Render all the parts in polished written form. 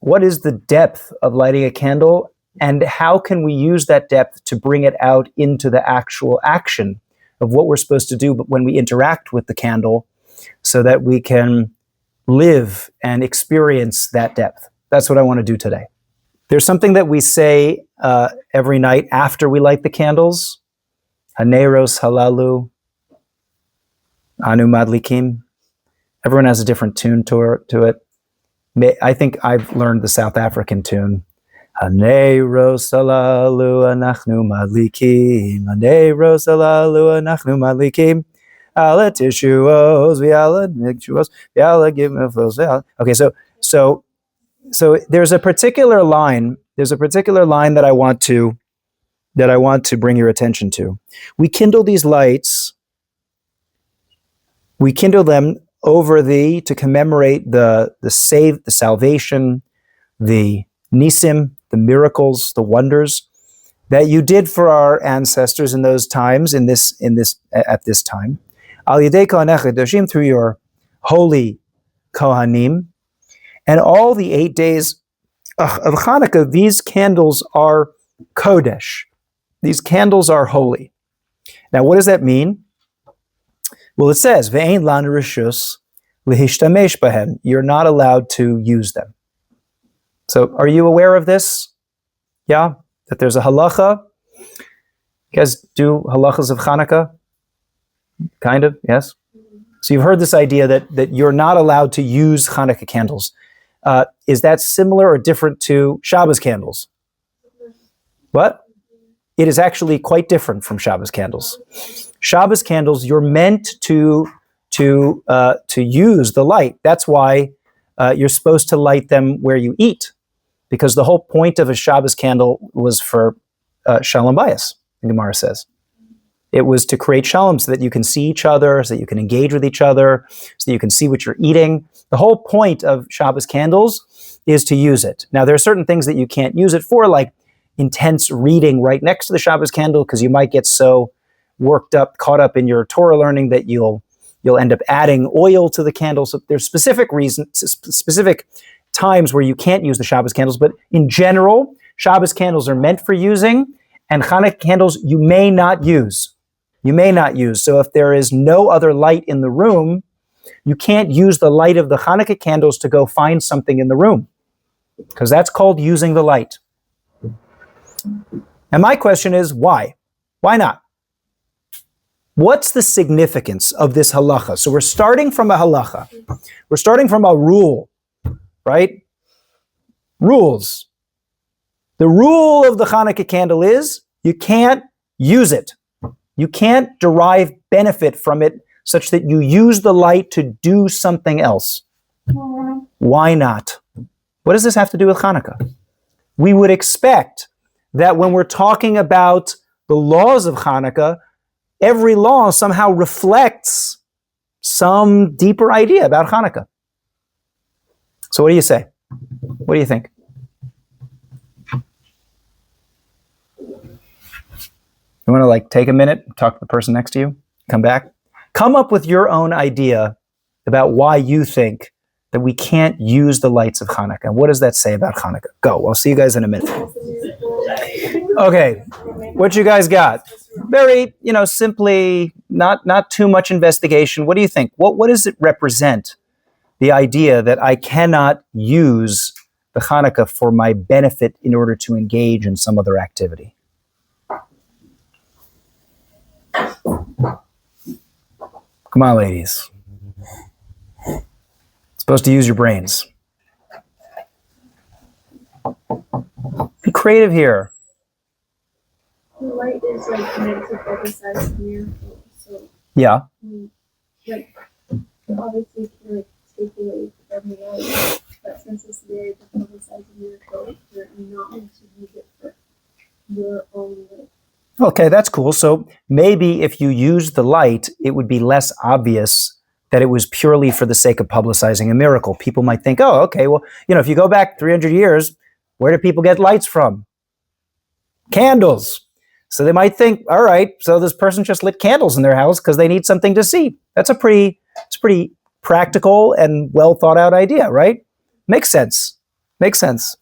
what is the depth of lighting a candle, and how can we use that depth to bring it out into the actual action of what we're supposed to do when we interact with the candle, so that we can live and experience that depth. That's what I want to do today. There's something that we say every night after we light the candles. Haneros halalu anu madlikim. Everyone has a different tune to it. I think I've learned the South African tune. Haneros halalu anachnu madlikim. Haneros halalu anachnu madlikim. Ala tishuos, viala nikchuos, viala give me flows. Okay, so there's a particular line. There's a particular line that I want to bring your attention to. We kindle these lights. We kindle them over thee to commemorate the salvation, the nisim, the miracles, the wonders that you did for our ancestors in those times, at this time. Al yedei kohanech kedoshim, through your holy kohanim, and all the 8 days of Chanukah, these candles are kodesh. These candles are holy. Now, what does that mean? Well, it says, Ve'ein lan rishus lehishtamesh bahem. You're not allowed to use them. So, are you aware of this? Yeah? That there's a halacha? You guys do halachas of Chanukah? Kind of, yes? So you've heard this idea that you're not allowed to use Chanukah candles. Is that similar or different to Shabbos candles? What? It is actually quite different from Shabbos candles. Shabbos candles, you're meant to use the light. That's why you're supposed to light them where you eat, because the whole point of a Shabbos candle was for shalom bayis, the Gemara says. It was to create shalom so that you can see each other, so that you can engage with each other, so that you can see what you're eating. The whole point of Shabbos candles is to use it. Now, there are certain things that you can't use it for, like intense reading right next to the Shabbos candle, because you might get so worked up, caught up in your Torah learning that you'll end up adding oil to the candle. So there's specific reasons, specific times where you can't use the Shabbos candles, but in general, Shabbos candles are meant for using, and Chanukah candles you may not use. You may not use. So if there is no other light in the room, you can't use the light of the Chanukah candles to go find something in the room, because that's called using the light. And my question is, why? Why not? What's the significance of this halacha? So we're starting from a halacha. We're starting from a rule, right? Rules. The rule of the Chanukah candle is you can't use it. You can't derive benefit from it such that you use the light to do something else. Why not? What does this have to do with Chanukah? We would expect that when we're talking about the laws of Chanukah, every law somehow reflects some deeper idea about Chanukah. So what do you say? What do you think? You want to take a minute, talk to the person next to you, come back? Come up with your own idea about why you think that we can't use the lights of Chanukah. What does that say about Chanukah? Go. I'll see you guys in a minute. Okay. What you guys got? Very, simply, not too much investigation. What do you think? What does it represent? The idea that I cannot use the Chanukah for my benefit in order to engage in some other activity. Come on, ladies. Supposed to use your brains. Be creative here. The light is meant to publicize the miracle. So yeah. Obviously you can take away from the light, but since it's there to publicize the miracle, you're not meant to use it for your own light. Okay, that's cool. So maybe if you use the light, it would be less obvious that it was purely for the sake of publicizing a miracle. People might think, oh, okay, well, if you go back 300 years, where do people get lights from? Candles. So they might think, all right, so this person just lit candles in their house because they need something to see. It's a pretty practical and well thought out idea, right? Makes sense. Makes sense.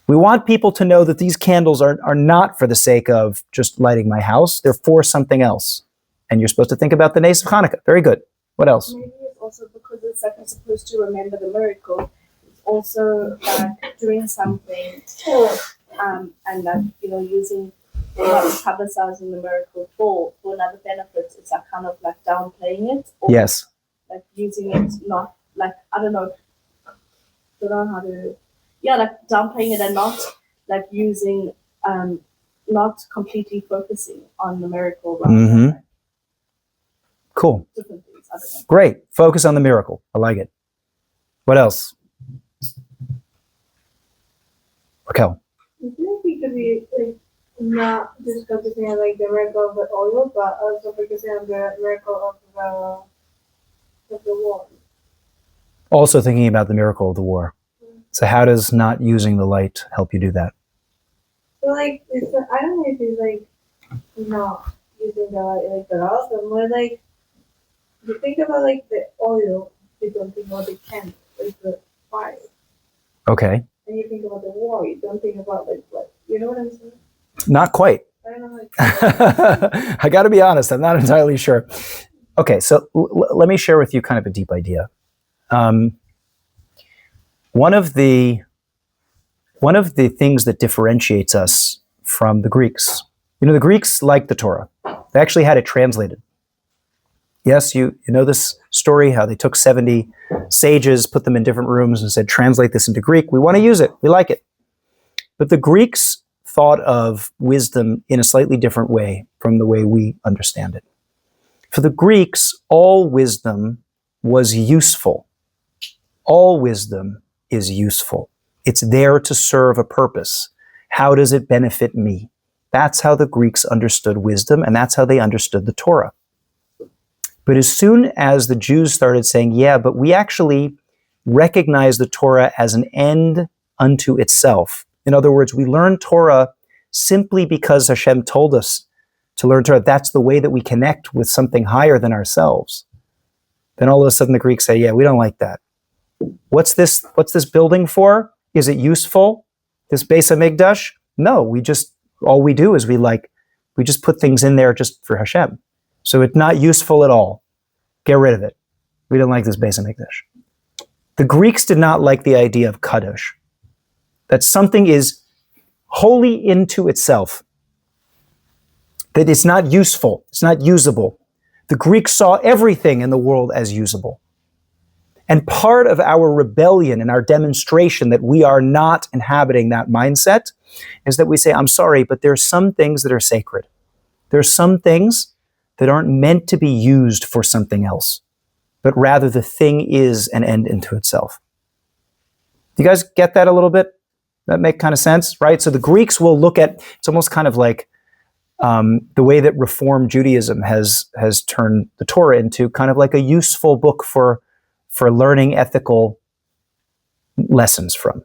We want people to know that these candles are not for the sake of just lighting my house. They're for something else. And you're supposed to think about the nays of Hanukkah. Very good. What else? Maybe it's also because it's like I'm supposed to remember the miracle. It's also like doing something, and like using not publicizing the miracle for another benefit. It's like kind of like downplaying it. Or Yes. like using it not like don't know how to like downplaying it and not like using not completely focusing on the miracle rather than like, cool. different things. I don't know. Great. Focus on the miracle. I like it. What else? Raquel. I think we could be like not just focusing on like the miracle of the oil, but also focusing on the miracle of the war. Also thinking about the miracle of the war. So how does not using the light help you do that? So like I don't know if it's like not using the light like that also, more like you think about like the oil, you don't think about the candle, like the fire. Okay. And you think about the war, you don't think about like what you know what I'm saying? Not quite. I don't know how I got to be honest, I'm not entirely sure. Okay, so let me share with you kind of a deep idea. One of the things that differentiates us from the Greeks, the Greeks liked the Torah. They actually had it translated. Yes, you know this story, how they took 70 sages, put them in different rooms and said, translate this into Greek. We want to use it. We like it. But the Greeks thought of wisdom in a slightly different way from the way we understand it. For the Greeks, all wisdom was useful. All wisdom is useful. It's there to serve a purpose. How does it benefit me? That's how the Greeks understood wisdom, and that's how they understood the Torah. But as soon as the Jews started saying, yeah, but we actually recognize the Torah as an end unto itself. In other words, we learn Torah simply because Hashem told us to learn Torah. That's the way that we connect with something higher than ourselves. Then all of a sudden the Greeks say, yeah, we don't like that. What's this building for? Is it useful? This Beis HaMikdash? No, all we do is we just put things in there just for Hashem. So it's not useful at all. Get rid of it. We don't like this Beis HaMikdash. The Greeks did not like the idea of kadosh, that something is wholly into itself, that it's not useful, it's not usable. The Greeks saw everything in the world as usable. And part of our rebellion and our demonstration that we are not inhabiting that mindset is that we say, I'm sorry, but there are some things that are sacred. There are some things that aren't meant to be used for something else, but rather the thing is an end into itself. Do you guys get that a little bit? That make kind of sense, right? So the Greeks will look at, it's almost kind of like the way that Reform Judaism has turned the Torah into kind of like a useful book for learning ethical lessons from,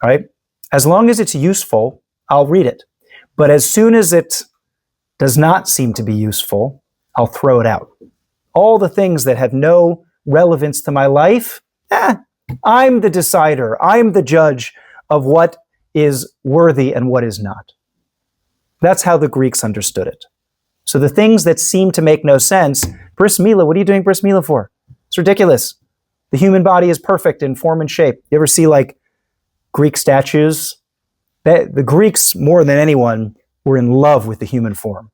right? As long as it's useful, I'll read it. But as soon as it does not seem to be useful, I'll throw it out. All the things that have no relevance to my life, I'm the decider. I'm the judge of what is worthy and what is not. That's how the Greeks understood it. So the things that seem to make no sense, bris milah, what are you doing bris milah for? It's ridiculous. The human body is perfect in form and shape. You ever see like Greek statues? The Greeks, more than anyone, were in love with the human form.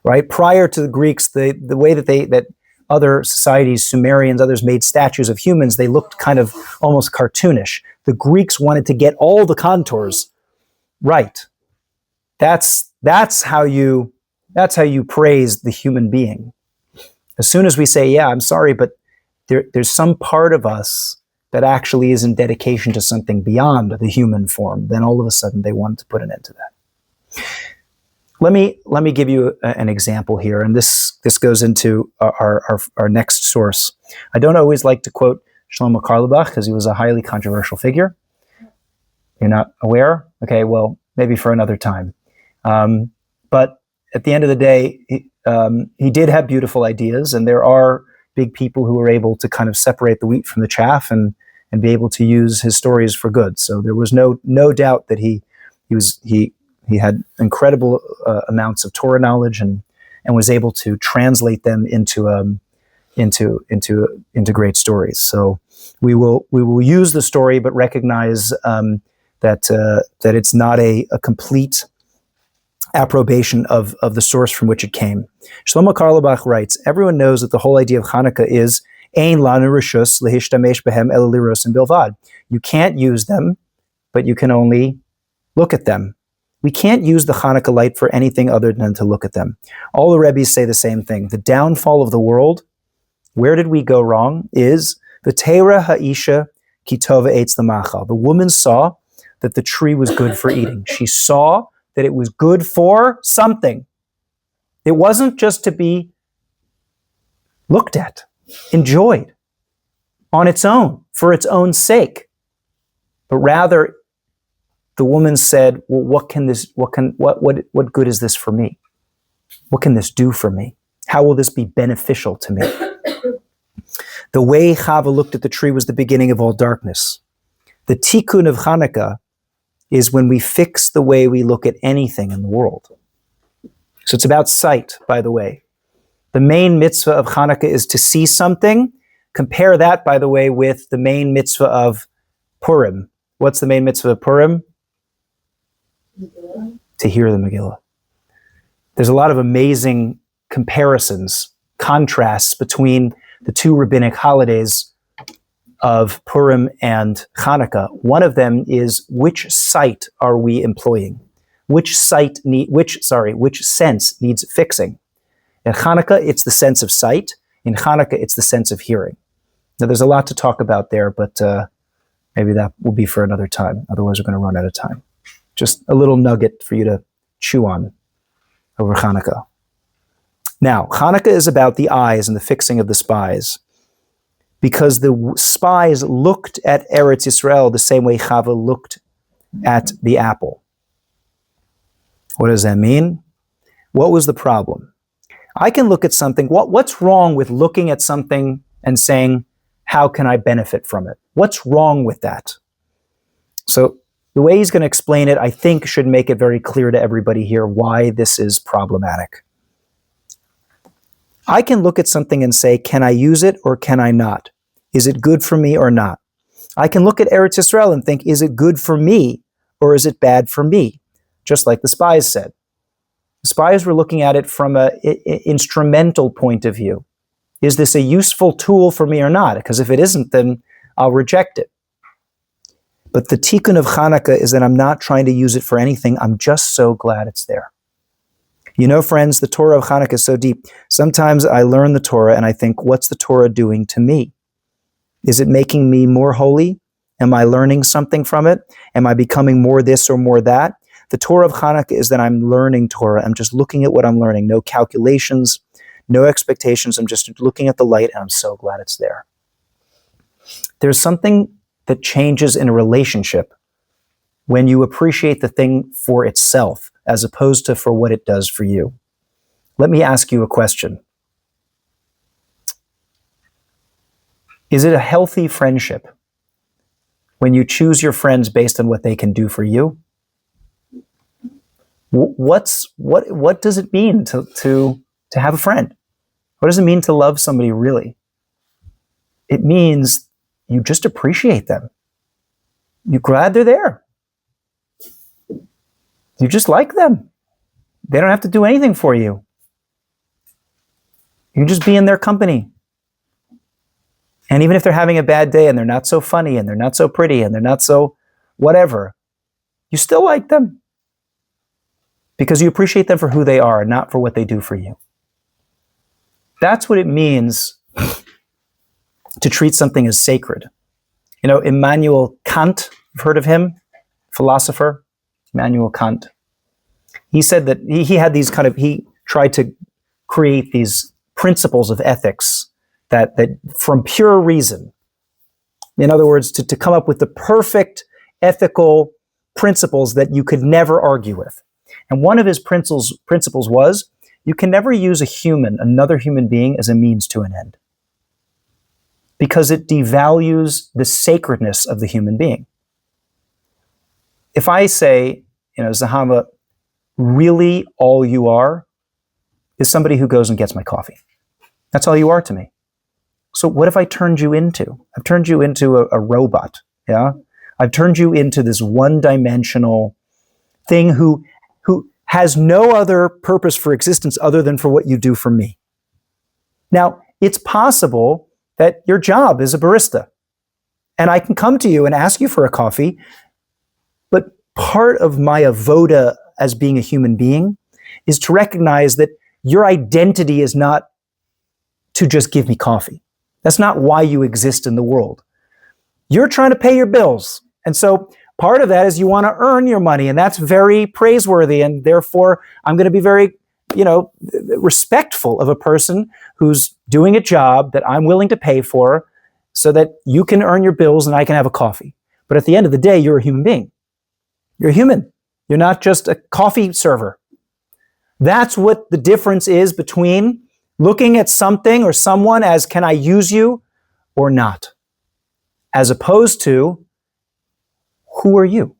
Right? Prior to the Greeks, the way that other societies, Sumerians, others made statues of humans, they looked kind of almost cartoonish. The Greeks wanted to get all the contours right. That's how you praise the human being. As soon as we say, yeah, I'm sorry, but there's some part of us that actually is in dedication to something beyond the human form, then all of a sudden they wanted to put an end to that. Let me give you an example here, and this goes into our next source. I don't always like to quote Shlomo Carlebach because he was a highly controversial figure. You're not aware? Okay, well, maybe for another time. But at the end of the day, he did have beautiful ideas, and there are big people who are able to kind of separate the wheat from the chaff and and be able to use his stories for good. So there was no doubt that he had incredible amounts of Torah knowledge and was able to translate them into great stories. So we will use the story, but recognize that it's not a complete approbation of the source from which it came. Shlomo Karlebach writes, everyone knows that the whole idea of Chanukah is Ein lanu reshus lehishtamesh behem el lirosim bilvad. You can't use them, but you can only look at them. We can't use the Chanukah light for anything other than to look at them. All the Rebbes say the same thing. The downfall of the world, where did we go wrong, is v'teira ha'isha ki tova eitz l'machal. The woman saw that the tree was good for eating. She saw that it was good for something. It wasn't just to be looked at, enjoyed on its own, for its own sake. But rather, the woman said, well, what good is this for me? What can this do for me? How will this be beneficial to me? The way Chava looked at the tree was the beginning of all darkness. The tikkun of Chanukah is when we fix the way we look at anything in the world. So it's about sight, by the way. The main mitzvah of Chanukah is to see something. Compare that, by the way, with the main mitzvah of Purim. What's the main mitzvah of Purim? To hear the Megillah. There's a lot of amazing comparisons, contrasts between the two rabbinic holidays of Purim and Chanukah. One of them is, which sight are we employing? Which sense needs fixing? In Chanukah, it's the sense of sight. In Chanukah, it's the sense of hearing. Now, there's a lot to talk about there, but maybe that will be for another time. Otherwise, we're going to run out of time. Just a little nugget for you to chew on over Chanukah. Now, Chanukah is about the eyes and the fixing of the spies, because the spies looked at Eretz Yisrael the same way Chava looked at the apple. What does that mean? What was the problem? I can look at something. What's wrong with looking at something and saying, how can I benefit from it? What's wrong with that? So the way he's going to explain it, I think, should make it very clear to everybody here why this is problematic. I can look at something and say, can I use it or can I not? Is it good for me or not? I can look at Eretz Yisrael and think, is it good for me or is it bad for me? Just like the spies said. The spies were looking at it from an instrumental point of view. Is this a useful tool for me or not? Because if it isn't, then I'll reject it. But the tikkun of Chanukah is that I'm not trying to use it for anything. I'm just so glad it's there. You know, friends, the Torah of Chanukah is so deep. Sometimes I learn the Torah and I think, what's the Torah doing to me? Is it making me more holy? Am I learning something from it? Am I becoming more this or more that? The Torah of Chanukah is that I'm learning Torah. I'm just looking at what I'm learning. No calculations, no expectations. I'm just looking at the light and I'm so glad it's there. There's something that changes in a relationship when you appreciate the thing for itself as opposed to for what it does for you. Let me ask you a question. Is it a healthy friendship when you choose your friends based on what they can do for you? What does it mean to have a friend? What does it mean to love somebody really? It means you just appreciate them. You're glad they're there. You just like them. They don't have to do anything for you. You can just be in their company. And even if they're having a bad day and they're not so funny and they're not so pretty and they're not so whatever, you still like them. Because you appreciate them for who they are, not for what they do for you. That's what it means to treat something as sacred. You know, Immanuel Kant, you've heard of him? Philosopher, Immanuel Kant. He said that he had these he tried to create these principles of ethics that from pure reason. In other words, to come up with the perfect ethical principles that you could never argue with. And one of his principles was, you can never use another human being as a means to an end. because it devalues the sacredness of the human being. If I say, Zahama, really all you are is somebody who goes and gets my coffee. That's all you are to me. So what have I turned you into? I've turned you into a robot, yeah? I've turned you into this one-dimensional thing who has no other purpose for existence other than for what you do for me. Now, it's possible that your job is a barista, and I can come to you and ask you for a coffee, but part of my avoda as being a human being is to recognize that your identity is not to just give me coffee. That's not why you exist in the world. You're trying to pay your bills. And so part of that is you want to earn your money, and that's very praiseworthy. And therefore, I'm going to be very, respectful of a person who's doing a job that I'm willing to pay for so that you can earn your bills and I can have a coffee. But at the end of the day, you're a human being. You're a human. You're not just a coffee server. That's what the difference is between looking at something or someone as, can I use you or not? As opposed to, who are you?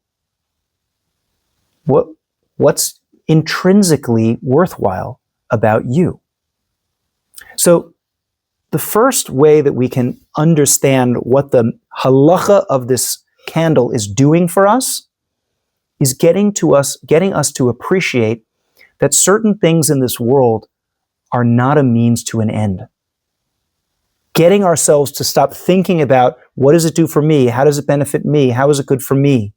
What's intrinsically worthwhile about you? So the first way that we can understand what the halacha of this candle is doing for us is getting us to appreciate that certain things in this world are not a means to an end. Getting ourselves to stop thinking about, what does it do for me? How does it benefit me? How is it good for me?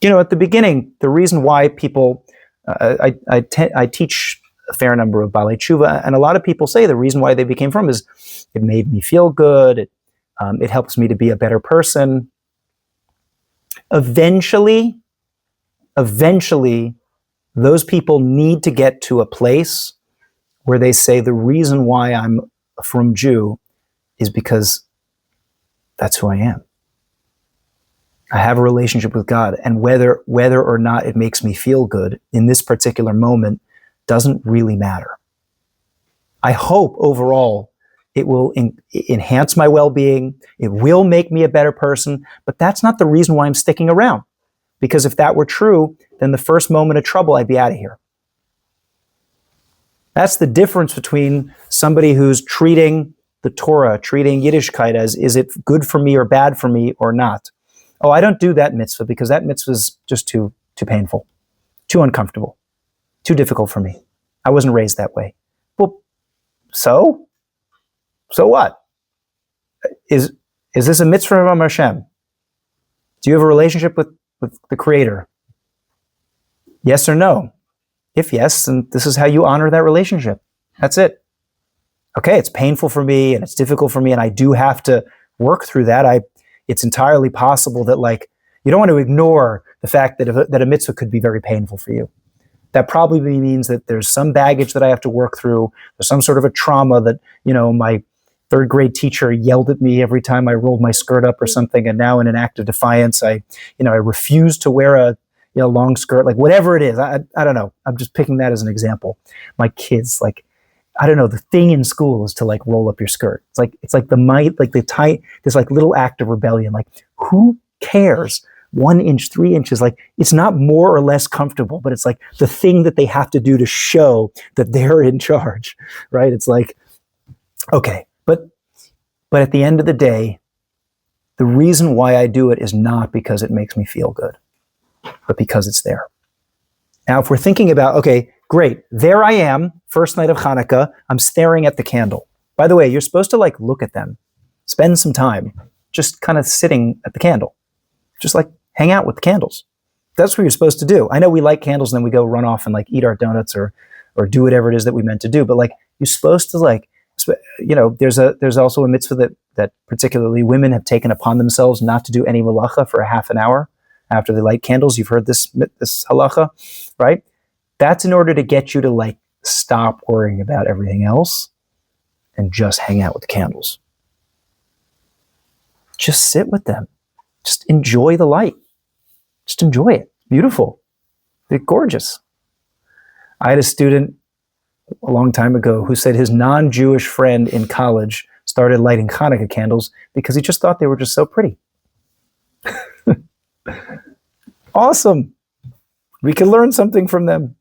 At the beginning, the reason why people, I teach a fair number of Balei Tshuva, and a lot of people say the reason why they became from is it made me feel good, it helps me to be a better person. Eventually, those people need to get to a place where they say the reason why I'm a frum Jew is because that's who I am. I have a relationship with God, and whether or not it makes me feel good in this particular moment doesn't really matter. I hope overall it will enhance my well-being, it will make me a better person, but that's not the reason why I'm sticking around. Because if that were true, then the first moment of trouble, I'd be out of here. That's the difference between somebody who's treating the Torah, treating Yiddishkeit as, is it good for me or bad for me or not? Oh, I don't do that mitzvah because that mitzvah is just too painful, too uncomfortable, too difficult for me. I wasn't raised that way. Well, so what? Is this a mitzvah from Hashem? Do you have a relationship with the Creator? Yes or no? If yes, then this is how you honor that relationship. That's it. Okay, it's painful for me and it's difficult for me and I do have to work through that. It's entirely possible that you don't want to ignore the fact that a mitzvah could be very painful for you. That probably means that there's some baggage that I have to work through. There's some sort of a trauma that, my third grade teacher yelled at me every time I rolled my skirt up or something. And now in an act of defiance, I refuse to wear a long skirt, whatever it is. I don't know. I'm just picking that as an example. My kids, I don't know, the thing in school is to roll up your skirt. It's like this little act of rebellion. Who cares? 1 inch, 3 inches, it's not more or less comfortable, but it's the thing that they have to do to show that they're in charge, right? It's okay. But at the end of the day, the reason why I do it is not because it makes me feel good, but because it's there. Now, if we're thinking about, okay, great, there I am, first night of Chanukah, I'm staring at the candle. By the way, you're supposed to look at them, spend some time, just kind of sitting at the candle, just hang out with the candles. That's what you're supposed to do. I know we light candles and then we go run off and eat our donuts or do whatever it is that we meant to do, but you're supposed to there's also a mitzvah that particularly women have taken upon themselves not to do any malacha for a half an hour after they light candles. You've heard this halacha, right? That's in order to get you to stop worrying about everything else and just hang out with the candles. Just sit with them. Just enjoy the light. Just enjoy it. Beautiful. They're gorgeous. I had a student a long time ago who said his non-Jewish friend in college started lighting Chanukah candles because he just thought they were just so pretty. Awesome. We can learn something from them.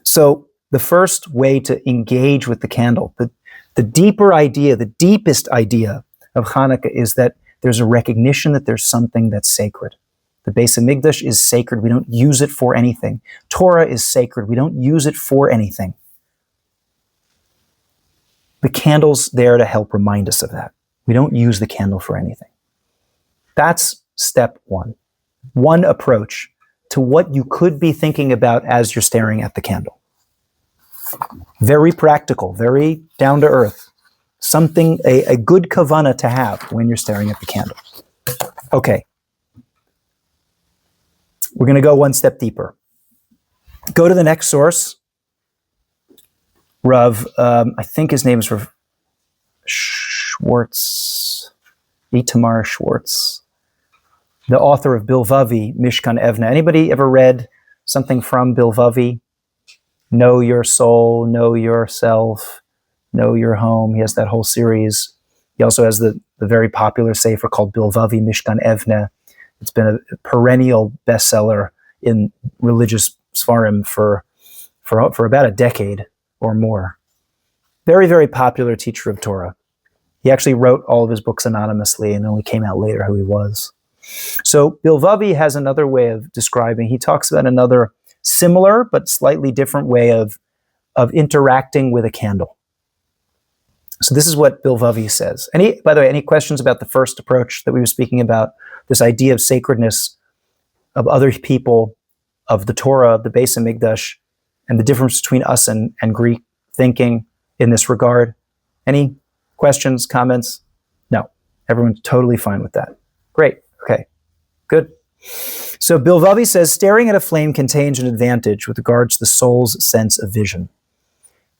So the first way to engage with the candle, the deeper idea, the deepest idea of Chanukah is that there's a recognition that there's something that's sacred. The Beis Hamikdash is sacred. We don't use it for anything. Torah is sacred. We don't use it for anything. The candle's there to help remind us of that. We don't use the candle for anything. That's step one. One approach to what you could be thinking about as you're staring at the candle. Very practical, very down to earth. Something, a good kavanah to have when you're staring at the candle. Okay. We're going to go one step deeper. Go to the next source. Rav, I think his name is Rav Schwartz, Itamar Schwartz, the author of Bilvavi, Mishkan Evna. Anybody ever read something from Bilvavi? Know your soul, know yourself, know your home. He has that whole series. He also has the very popular sefer called Bilvavi, Mishkan Evna. It's been a perennial bestseller in religious svarim for about a decade or more. Very, very popular teacher of Torah. He actually wrote all of his books anonymously and only came out later who he was. So Bilvavi has another way of describing. He talks about another similar but slightly different way of interacting with a candle. So this is what Bilvavi says. By the way, any questions about the first approach that we were speaking about, this idea of sacredness of other people, of the Torah, of the Beis Hamikdash, and the difference between us and Greek thinking in this regard? Any questions, comments? No. Everyone's totally fine with that. Great. Okay. Good. So Bilvavi says, staring at a flame contains an advantage with regards to the soul's sense of vision.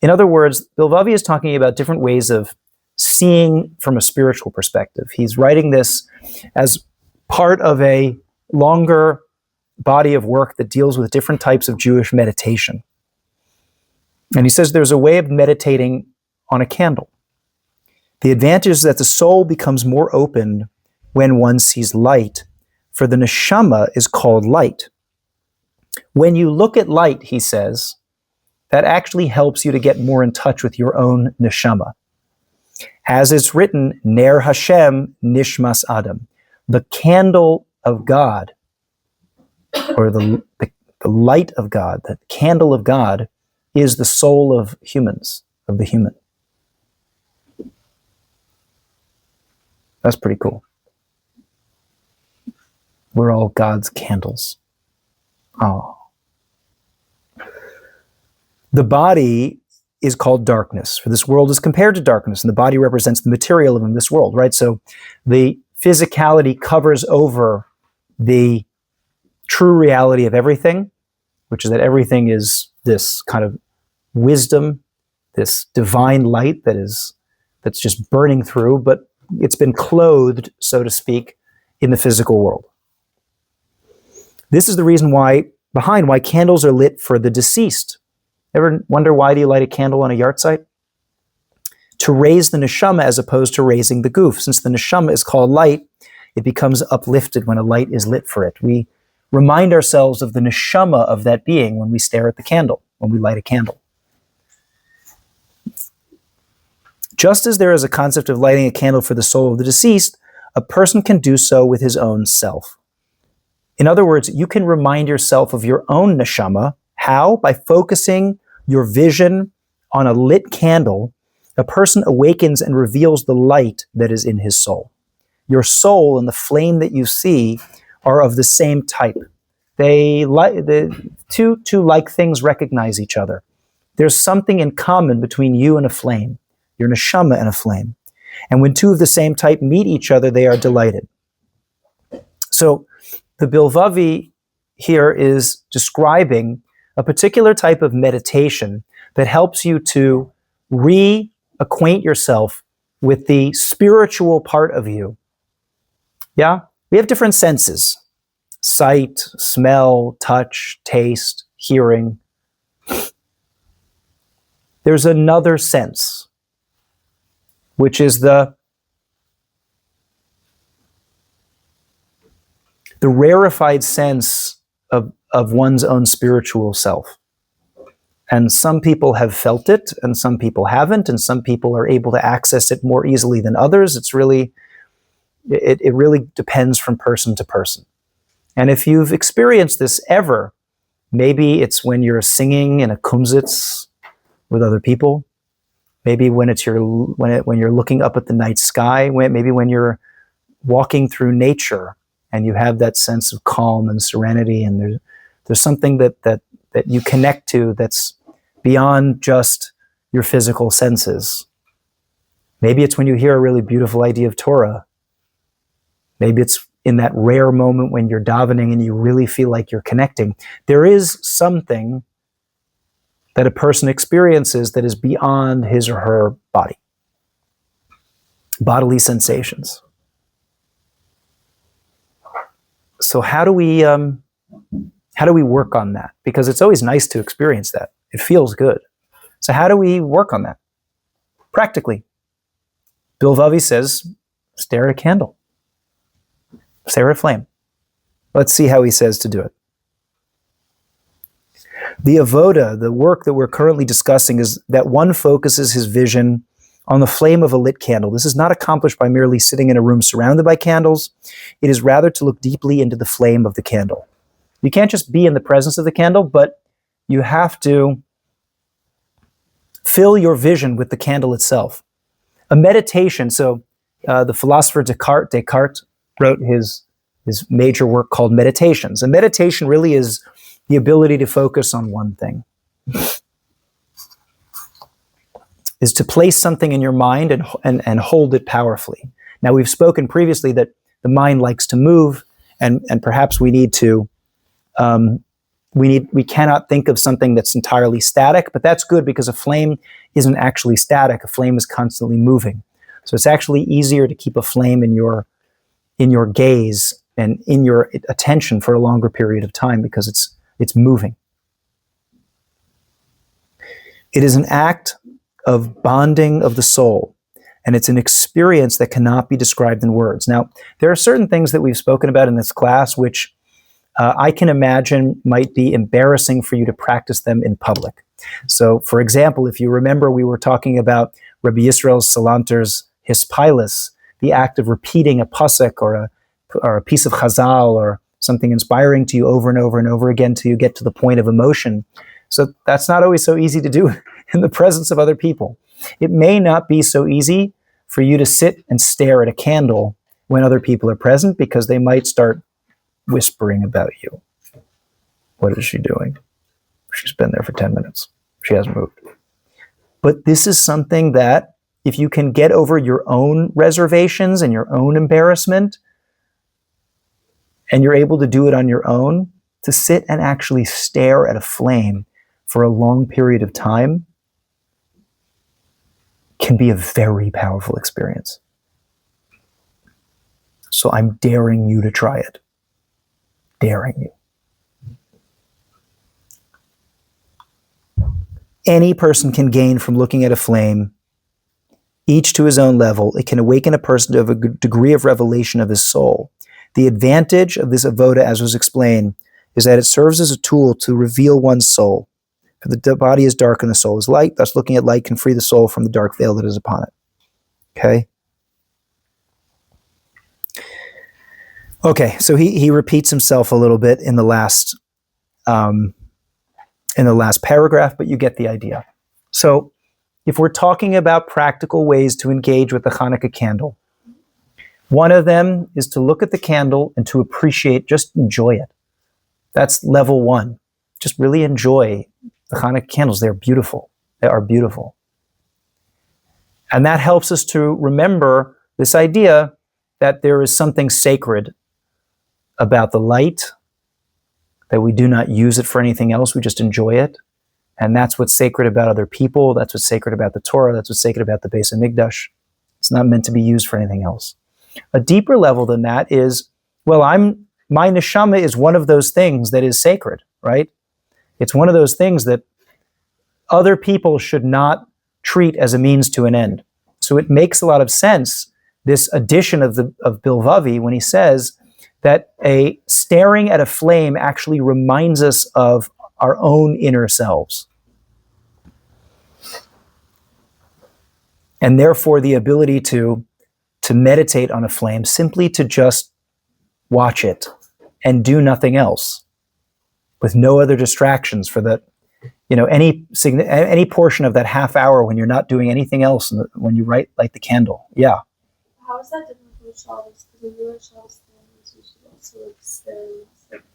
In other words, Bilvavi is talking about different ways of seeing from a spiritual perspective. He's writing this as part of a longer body of work that deals with different types of Jewish meditation. And he says there's a way of meditating on a candle. The advantage is that the soul becomes more open when one sees light, for the neshama is called light. When you look at light, he says, that actually helps you to get more in touch with your own neshama. As it's written, Ner Hashem Nishmas Adam, the candle of God, or the light of God, the candle of God, is the soul of humans, of the human. That's pretty cool. We're all God's candles. Oh. The body is called darkness, for this world is compared to darkness, and the body represents the material of this world, right? So the physicality covers over the true reality of everything, which is that everything is this kind of wisdom, this divine light that's just burning through, but it's been clothed, so to speak, in the physical world. This is the reason why candles are lit for the deceased. Ever wonder why do you light a candle on a yard site? To raise the neshama as opposed to raising the goof. Since the neshama is called light, it becomes uplifted when a light is lit for it. We remind ourselves of the neshama of that being when we stare at the candle, when we light a candle. Just as there is a concept of lighting a candle for the soul of the deceased, a person can do so with his own self. In other words, you can remind yourself of your own neshama. How? By focusing your vision on a lit candle, a person awakens and reveals the light that is in his soul. Your soul and the flame that you see are of the same type. The two like things recognize each other. There's something in common between you and a flame, your neshama and a flame. And when two of the same type meet each other, they are delighted. So the Bilvavi here is describing a particular type of meditation that helps you to reacquaint yourself with the spiritual part of you. Yeah? We have different senses: sight, smell, touch, taste, hearing. there's another sense, which is the rarefied sense of one's own spiritual self. And some people have felt it, and some people haven't, and some people are able to access it more easily than others. It really depends from person to person. And if you've experienced this ever, maybe it's when you're singing in a kumsitz with other people. Maybe when you're looking up at the night sky. Maybe when you're walking through nature and you have that sense of calm and serenity, and there's something that you connect to that's beyond just your physical senses. Maybe it's when you hear a really beautiful idea of Torah. Maybe it's in that rare moment when you're davening and you really feel like you're connecting. There is something that a person experiences that is beyond his or her body. Bodily sensations. So how do we work on that? Because it's always nice to experience that. It feels good. So how do we work on that? Practically. Bill Vavi says, stare at a candle. Stare at a flame. Let's see how he says to do it. The avoda, the work that we're currently discussing, is that one focuses his vision on the flame of a lit candle. This is not accomplished by merely sitting in a room surrounded by candles. It is rather to look deeply into the flame of the candle. You can't just be in the presence of the candle, but you have to fill your vision with the candle itself. A meditation, so the philosopher Descartes wrote his major work called Meditations. And meditation really is the ability to focus on one thing. Is to place something in your mind and hold it powerfully. Now, we've spoken previously that the mind likes to move, and perhaps we need to we cannot think of something that's entirely static, but that's good because a flame isn't actually static. A flame is constantly moving. So it's actually easier to keep a flame in your gaze and in your attention for a longer period of time because it's moving. It is an act of bonding of the soul, and it's an experience that cannot be described in words. Now, there are certain things that we've spoken about in this class which I can imagine might be embarrassing for you to practice them in public. So, for example, if you remember, we were talking about Rabbi Yisrael Salanter's Hispilus, the act of repeating a pasuk or a piece of chazal or something inspiring to you over and over and over again till you get to the point of emotion. So that's not always so easy to do in the presence of other people. It may not be so easy for you to sit and stare at a candle when other people are present because they might start whispering about you. What is she doing? She's been there for 10 minutes. She hasn't moved. But this is something that if you can get over your own reservations and your own embarrassment, and you're able to do it on your own, to sit and actually stare at a flame for a long period of time can be a very powerful experience. So I'm daring you to try it. Daring you. Any person can gain from looking at a flame, each to his own level. It can awaken a person to a degree of revelation of his soul. The advantage of this avoda, as was explained, is that it serves as a tool to reveal one's soul. For the body is dark and the soul is light, thus looking at light can free the soul from the dark veil that is upon it. Okay? Okay, so he repeats himself a little bit in the last paragraph, but you get the idea. So if we're talking about practical ways to engage with the Chanukah candle, one of them is to look at the candle and to appreciate, just enjoy it. That's level one. Just really enjoy the Chanukah candles. They're beautiful. They are beautiful. And that helps us to remember this idea that there is something sacred about the light, that we do not use it for anything else, we just enjoy it. And that's what's sacred about other people, that's what's sacred about the Torah, that's what's sacred about the Beis HaMikdash. It's not meant to be used for anything else. A deeper level than that is, well, my neshama is one of those things that is sacred, right? It's one of those things that other people should not treat as a means to an end. So it makes a lot of sense, this addition of Bilvavi, when he says that a staring at a flame actually reminds us of our own inner selves. And therefore the ability to meditate on a flame, simply to just watch it and do nothing else, with no other distractions for the, any portion of that half hour when you're not doing anything else, when you light the candle. Yeah. How is that different from Shabbos? Because in your Shabbos candles, you should also stare.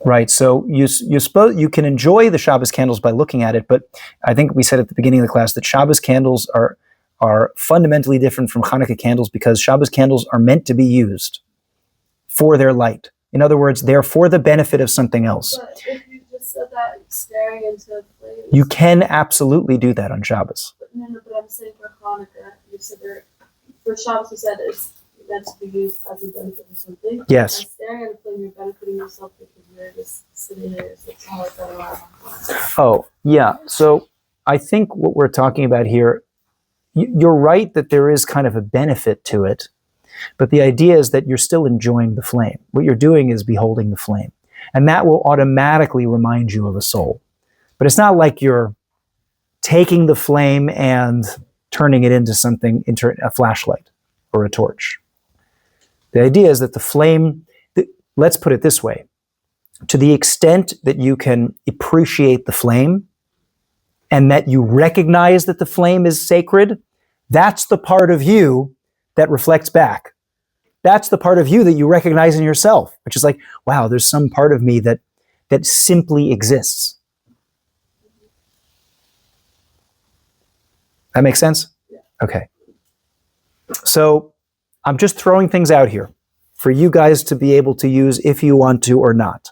Right. So you can enjoy the Shabbos candles by looking at it, but I think we said at the beginning of the class that Shabbos candles are fundamentally different from Chanukah candles, because Shabbos candles are meant to be used for their light. In other words, they're for the benefit of something else. But if you just said that staring into flames, you can absolutely do that on Shabbos. But I'm saying for Hanukkah, you said for Shabbos, you said it's meant to be used as a benefit of something. Yes. By staring at a flame, you're benefiting yourself because you're just sitting there. So it's not like that. Oh, yeah. So I think what we're talking about here, you're right that there is kind of a benefit to it, but the idea is that you're still enjoying the flame. What you're doing is beholding the flame, and that will automatically remind you of a soul. But it's not like you're taking the flame and turning it into a flashlight or a torch. The idea is that the flame, let's put it this way, to the extent that you can appreciate the flame and that you recognize that the flame is sacred, that's the part of you that reflects back. That's the part of you that you recognize in yourself, which is like, wow, there's some part of me that simply exists. That makes sense? Yeah. Okay. So I'm just throwing things out here for you guys to be able to use if you want to or not.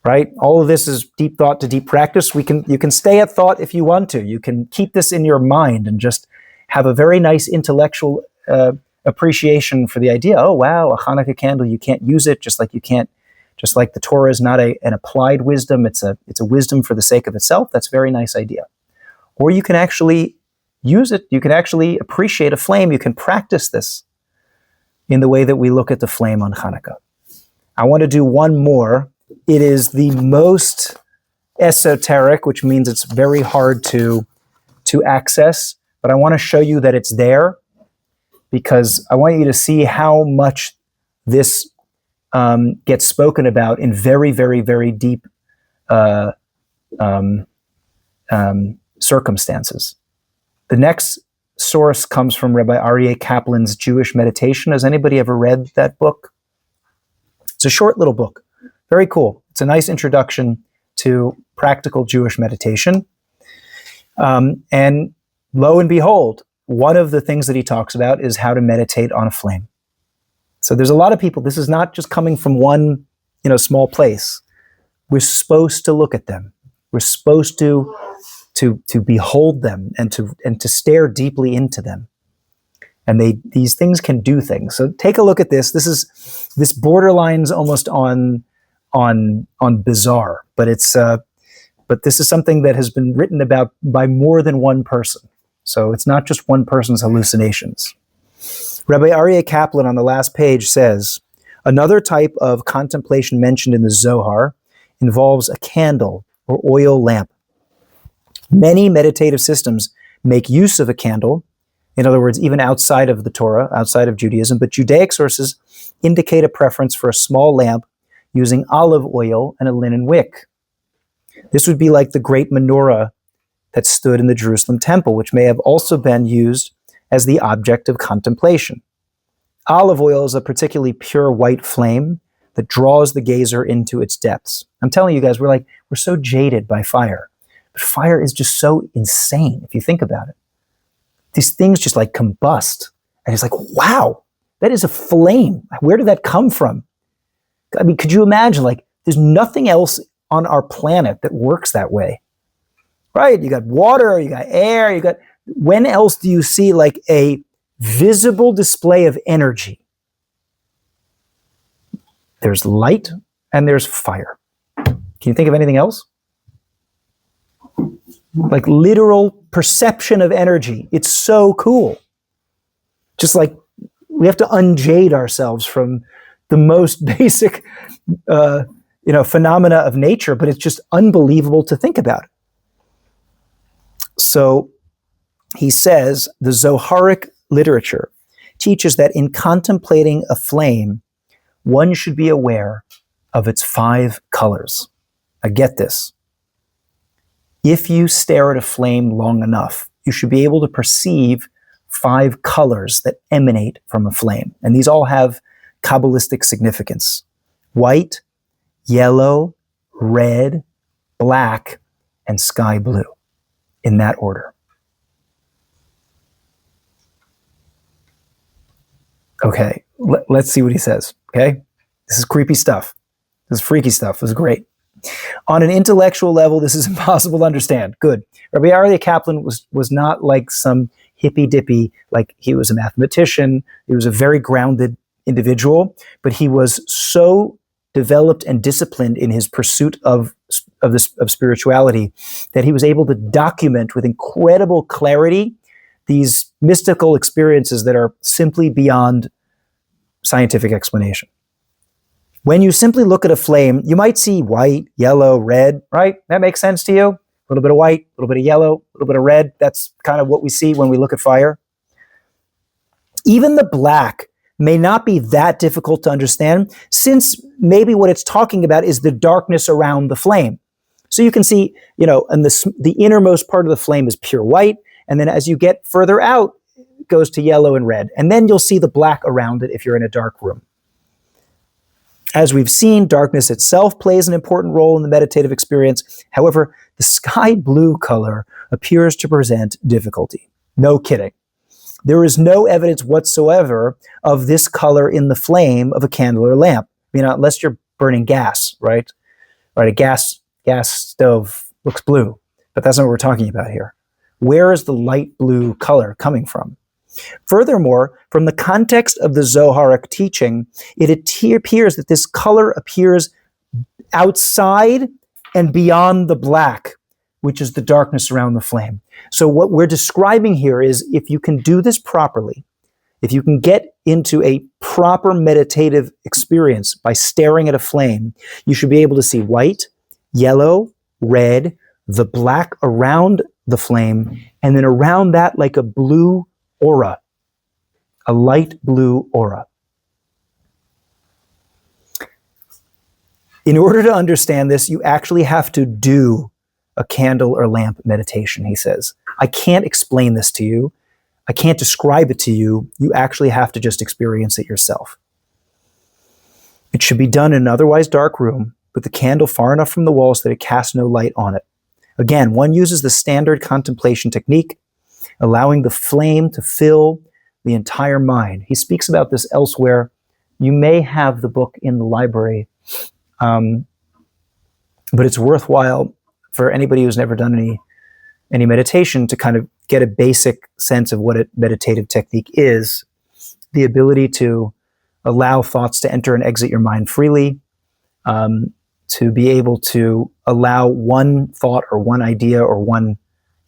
Right? All of this is deep thought to deep practice. You can stay at thought if you want to. You can keep this in your mind and just have a very nice intellectual appreciation for the idea. Oh, wow, a Hanukkah candle, you can't use it just like the Torah is not an applied wisdom. It's a wisdom for the sake of itself. That's a very nice idea. Or you can actually use it. You can actually appreciate a flame. You can practice this in the way that we look at the flame on Hanukkah. I want to do one more. It is the most esoteric, which means it's very hard to access, but I want to show you that it's there, because I want you to see how much this gets spoken about in very, very, very deep circumstances. The next source comes from Rabbi Aryeh Kaplan's Jewish Meditation. Has anybody ever read that book? It's a short little book. Very cool. It's a nice introduction to practical Jewish meditation. And lo and behold, one of the things that he talks about is how to meditate on a flame. So there's a lot of people, this is not just coming from one, small place. We're supposed to look at them. We're supposed to behold them and to stare deeply into them. And these things can do things. So take a look at this. This borderlines almost on bizarre, but this is something that has been written about by more than one person. So it's not just one person's hallucinations. Rabbi Aryeh Kaplan on the last page says, another type of contemplation mentioned in the Zohar involves a candle or oil lamp. Many meditative systems make use of a candle, in other words, even outside of the Torah, outside of Judaism, but Judaic sources indicate a preference for a small lamp using olive oil and a linen wick. This would be like the great menorah that stood in the Jerusalem temple, which may have also been used as the object of contemplation. Olive oil is a particularly pure white flame that draws the gazer into its depths. I'm telling you guys, we're so jaded by fire. But fire is just so insane if you think about it. These things just combust. And it's like, wow, that is a flame. Where did that come from? I mean, could you imagine, there's nothing else on our planet that works that way, right? You got water, you got air, when else do you see a visible display of energy? There's light and there's fire. Can you think of anything else? like literal perception of energy. It's so cool. Just like we have to unjade ourselves from the most basic, phenomena of nature, but it's just unbelievable to think about it. So he says the Zoharic literature teaches that in contemplating a flame, one should be aware of its 5 colors. Now get this. If you stare at a flame long enough, you should be able to perceive 5 colors that emanate from a flame. And these all have Kabbalistic significance. White, yellow, red, black, and sky blue, in that order. Okay, let's see what he says, okay? This is creepy stuff. This is freaky stuff. This is great. On an intellectual level, this is impossible to understand. Good. Rabbi Aryeh Kaplan was not like some hippy-dippy, like he was a mathematician. He was a very grounded individual, but he was so developed and disciplined in his pursuit of spirituality that he was able to document with incredible clarity these mystical experiences that are simply beyond scientific explanation. When you simply look at a flame, you might see white, yellow, red, right? That makes sense to you? A little bit of white, a little bit of yellow, a little bit of red. That's kind of what we see when we look at fire. Even the black may not be that difficult to understand, since maybe what it's talking about is the darkness around the flame. So you can see, and the innermost part of the flame is pure white, and then as you get further out, it goes to yellow and red. And then you'll see the black around it if you're in a dark room. As we've seen, darkness itself plays an important role in the meditative experience. However, the sky blue color appears to present difficulty. No kidding. There is no evidence whatsoever of this color in the flame of a candle or lamp. Unless you're burning gas, right? Right, a gas stove looks blue, but that's not what we're talking about here. Where is the light blue color coming from? Furthermore, from the context of the Zoharic teaching, it appears that this color appears outside and beyond the black, which is the darkness around the flame. So what we're describing here is, if you can do this properly, if you can get into a proper meditative experience by staring at a flame, you should be able to see white, yellow, red, the black around the flame, and then around that like a blue aura, a light blue aura. In order to understand this, you actually have to do a candle or lamp meditation, he says. I can't explain this to you. I can't describe it to you. You actually have to just experience it yourself. It should be done in an otherwise dark room with the candle far enough from the walls that it casts no light on it. Again, one uses the standard contemplation technique, allowing the flame to fill the entire mind. He speaks about this elsewhere. You may have the book in the library, but it's worthwhile for anybody who's never done any meditation to kind of get a basic sense of what a meditative technique is. The ability to allow thoughts to enter and exit your mind freely, to be able to allow one thought or one idea or one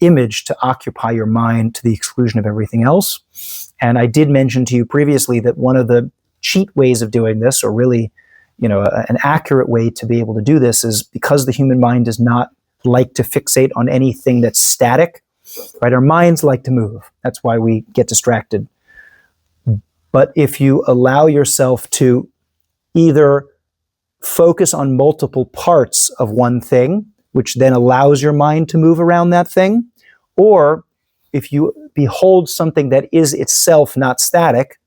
image to occupy your mind to the exclusion of everything else. And I did mention to you previously that one of the cheat ways of doing this, or really, an accurate way to be able to do this, is because the human mind does not like to fixate on anything that's static, right? Our minds like to move. That's why we get distracted. But if you allow yourself to either focus on multiple parts of one thing, which then allows your mind to move around that thing, or if you behold something that is itself not static,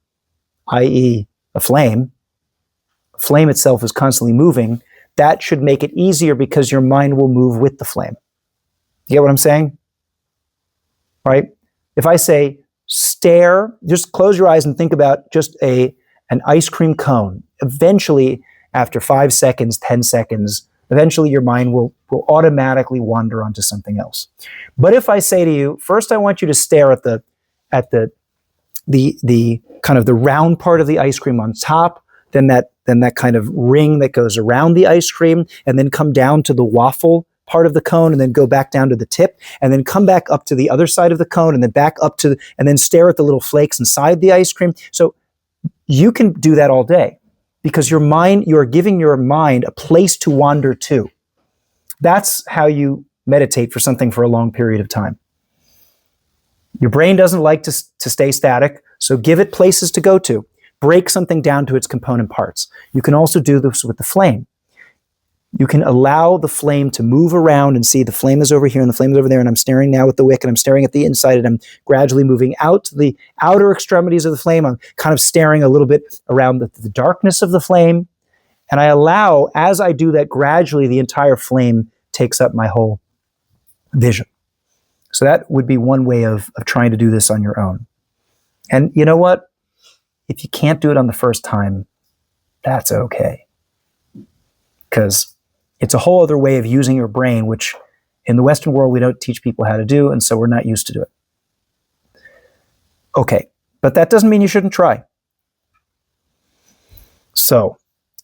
i.e. a flame itself is constantly moving, that should make it easier because your mind will move with the flame. You get what I'm saying? Right? If I say stare, just close your eyes and think about just an ice cream cone. Eventually, after 5 seconds, 10 seconds, eventually your mind will automatically wander onto something else. But if I say to you, first I want you to stare at the kind of the round part of the ice cream on top, then that kind of ring that goes around the ice cream, and then come down to the waffle part of the cone and then go back down to the tip and then come back up to the other side of the cone and then back up to, and then stare at the little flakes inside the ice cream. So you can do that all day because your mind, you're giving your mind a place to wander to. That's how you meditate for something for a long period of time. Your brain doesn't like to stay static, so give it places to go to. Break something down to its component parts. You can also do this with the flame. You can allow the flame to move around and see the flame is over here and the flame is over there, and I'm staring now at the wick and I'm staring at the inside and I'm gradually moving out to the outer extremities of the flame. I'm kind of staring a little bit around the darkness of the flame, and I allow, as I do that, gradually the entire flame takes up my whole vision. So that would be one way of trying to do this on your own. And you know what? If you can't do it on the first time, that's okay. Because it's a whole other way of using your brain, which in the Western world, we don't teach people how to do, and so we're not used to do it. Okay, but that doesn't mean you shouldn't try. So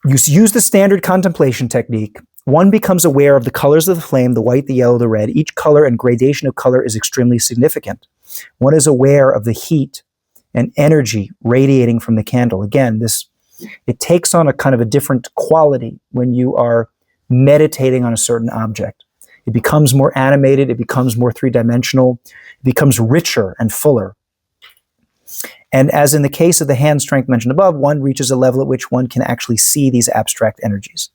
you use the standard contemplation technique. One becomes aware of the colors of the flame, the white, the yellow, the red. Each color and gradation of color is extremely significant. One is aware of the heat and energy radiating from the candle. Again, it takes on a kind of a different quality when you are meditating on a certain object. It becomes more animated, it becomes more three-dimensional, it becomes richer and fuller. And as in the case of the hand strength mentioned above, one reaches a level at which one can actually see these abstract energies.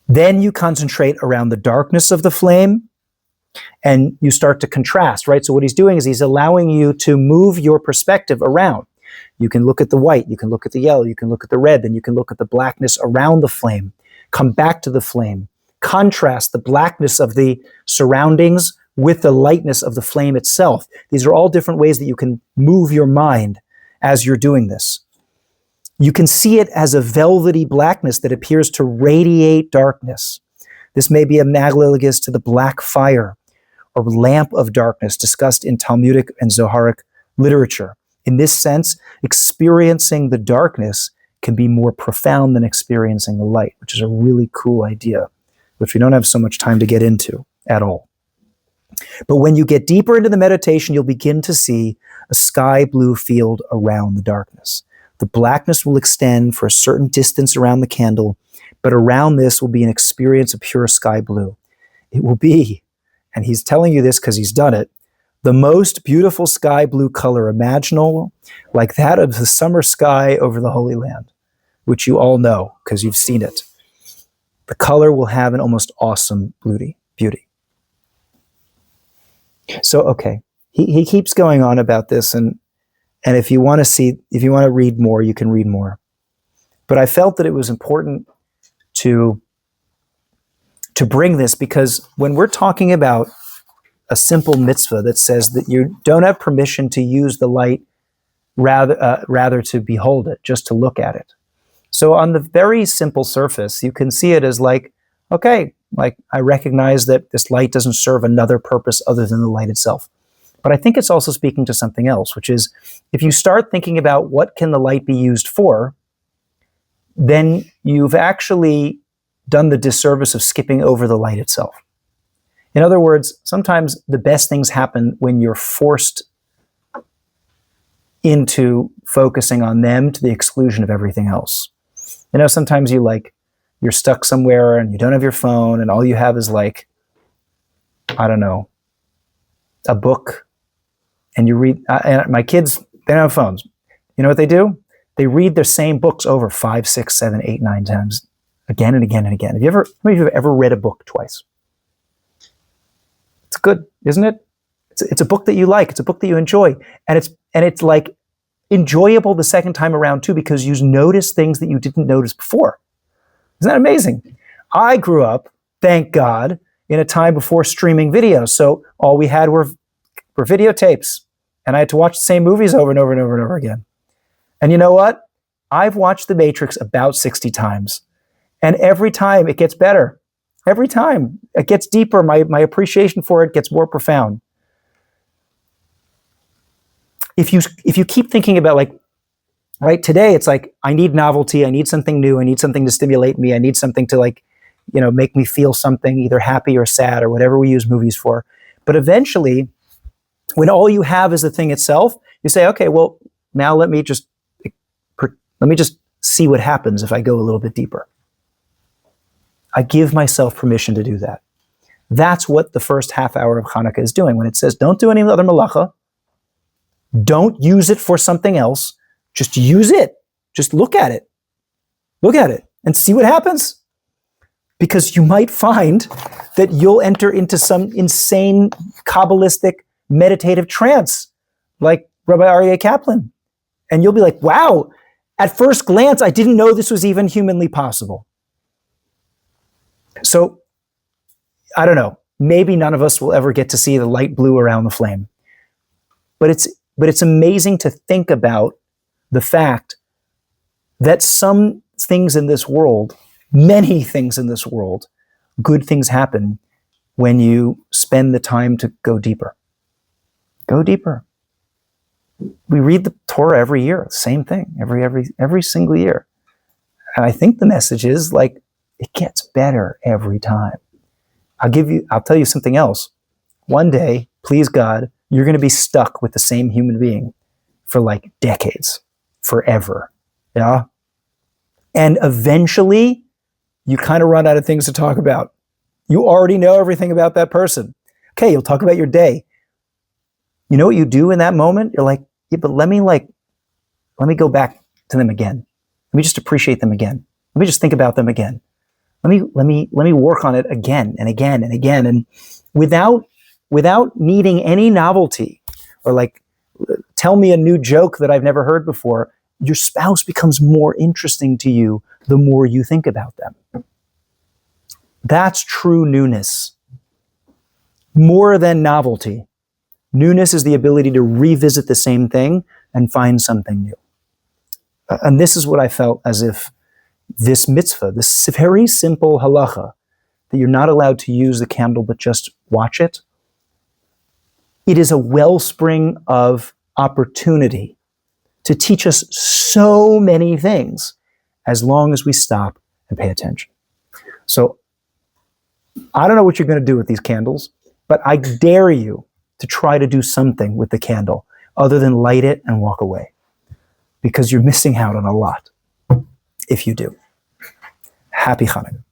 Then you concentrate around the darkness of the flame and you start to contrast, right? So what he's doing is he's allowing you to move your perspective around. You can look at the white, you can look at the yellow, you can look at the red, then you can look at the blackness around the flame, come back to the flame, contrast the blackness of the surroundings with the lightness of the flame itself. These are all different ways that you can move your mind as you're doing this. You can see it as a velvety blackness that appears to radiate darkness. This may be analogous to the black fire or lamp of darkness discussed in Talmudic and Zoharic literature. In this sense, experiencing the darkness can be more profound than experiencing the light, which is a really cool idea, which we don't have so much time to get into at all. But when you get deeper into the meditation, you'll begin to see a sky blue field around the darkness. The blackness will extend for a certain distance around the candle, but around this will be an experience of pure sky blue. It will be, and he's telling you this because he's done it, the most beautiful sky blue color imaginable, like that of the summer sky over the Holy Land, which you all know because you've seen it. The color will have an almost awesome beauty. So, okay, he keeps going on about this, and if you want to read more, you can read more. But I felt that it was important to bring this because when we're talking about a simple mitzvah that says that you don't have permission to use the light, rather to behold it, just to look at it. So on the very simple surface, you can see it as like, okay, like I recognize that this light doesn't serve another purpose other than the light itself. But I think it's also speaking to something else, which is if you start thinking about what can the light be used for, then you've actually done the disservice of skipping over the light itself. In other words, sometimes the best things happen when you're forced into focusing on them to the exclusion of everything else. You know, sometimes you're stuck somewhere and you don't have your phone and all you have is like, I don't know, a book. And you read, and my kids, they don't have phones. You know what they do? They read their same books over 5, 6, 7, 8, 9 times, again and again and again. How many of you have ever read a book twice? It's good, isn't it? It's a book that you like. It's a book that you enjoy. And it's like enjoyable the second time around too, because you notice things that you didn't notice before. Isn't that amazing? I grew up, thank God, in a time before streaming videos. So all we had were videotapes. And I had to watch the same movies over and over and over and over again. And you know what? I've watched The Matrix about 60 times. And every time it gets better. Every time it gets deeper. My appreciation for it gets more profound. If you keep thinking about like, right, today it's like, I need novelty, I need something new, I need something to stimulate me, I need something to like make me feel something, either happy or sad or whatever we use movies for. But eventually, when all you have is the thing itself, you say, okay, well, now let me just see what happens if I go a little bit deeper. I give myself permission to do that. That's what the first half hour of Chanukah is doing. When it says, don't do any other malacha, don't use it for something else, just use it. Just look at it. Look at it and see what happens. Because you might find that you'll enter into some insane Kabbalistic meditative trance, like Rabbi Aryeh Kaplan. And you'll be like, wow, at first glance, I didn't know this was even humanly possible. So, I don't know, maybe none of us will ever get to see the light blue around the flame. But it's amazing to think about the fact that some things in this world, many things in this world, good things happen when you spend the time to go deeper. Go deeper. We read the Torah every year, same thing, every single year. And I think the message is like, it gets better every time. I'll tell you something else. One day, please God, you're going to be stuck with the same human being for like decades, forever. Yeah. And eventually you kind of run out of things to talk about. You already know everything about that person. Okay, you'll talk about your day. You know what you do in that moment? You're like, yeah, but let me go back to them again. Let me just appreciate them again. Let me just think about them again. Let me work on it again and again and again. And without needing any novelty or like, tell me a new joke that I've never heard before, your spouse becomes more interesting to you the more you think about them. That's true newness. More than novelty. Newness is the ability to revisit the same thing and find something new. And this is what I felt as if this mitzvah, this very simple halacha, that you're not allowed to use the candle but just watch it, it is a wellspring of opportunity to teach us so many things as long as we stop and pay attention. So I don't know what you're going to do with these candles, but I dare you to try to do something with the candle other than light it and walk away, because you're missing out on a lot if you do. Happy Chanukah.